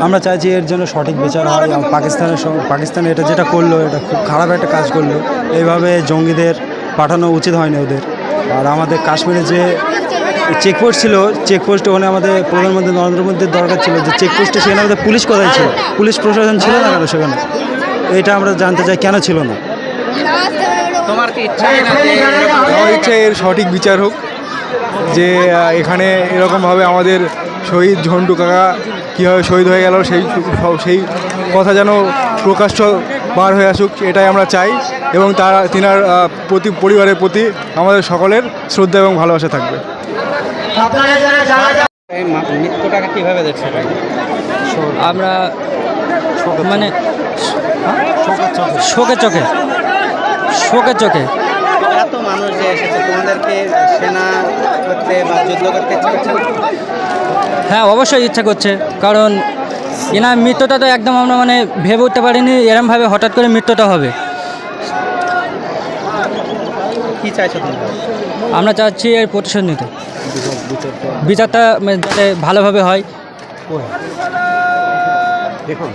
আমরা চাইছি এর জন্য সঠিক বিচার হয়। পাকিস্তানে এটা যেটা করলো এটা খুব খারাপ একটা কাজ করলো। এইভাবে জঙ্গিদের পাঠানো উচিত হয়নি ওদের। আর আমাদের কাশ্মীরে যে চেকপোস্ট ছিল, চেকপোস্টে ওখানে আমাদের প্রধানমন্ত্রী নরেন্দ্র মোদীর দরকার ছিল যে চেকপোস্টে সেখানে আমাদের পুলিশ কোথায় ছিল, পুলিশ প্রশাসন ছিল না কেন সেখানে, এটা আমরা জানতে চাই কেন ছিল না। তোমার কি ইচ্ছা আমার ইচ্ছা এর সঠিক বিচার হোক, যে এখানে এরকমভাবে আমাদের শহীদ ঝন্টু কাকা কীভাবে শহীদ হয়ে গেল সেই কথা যেন প্রকাশ্য বার হয়ে আসুক, এটাই আমরা চাই। এবং তিনার প্রতি পরিবারের প্রতি আমাদের সকলের শ্রদ্ধা এবং ভালোবাসা থাকবে। এই মৃত্যুটাকে কীভাবে দেখছে? আমরা মানে শোকের চোখে এত মানুষ যে এসেছে, তোমাদেরকে সেনা করতে বা যুদ্ধ করতে ইচ্ছে করছে না? হ্যাঁ, অবশ্যই ইচ্ছা করছে, কারণ এনার মৃত্যুটা তো একদম আমরা মানে ভেবে উঠতে পারিনি এরমভাবে হঠাৎ করে মৃত্যুটা হবে। কি চাইছো তোমরা? আমরা চাচ্ছি এর প্রতিশোধ নিতে, বিচারটা যাতে ভালোভাবে হয়। দেখুন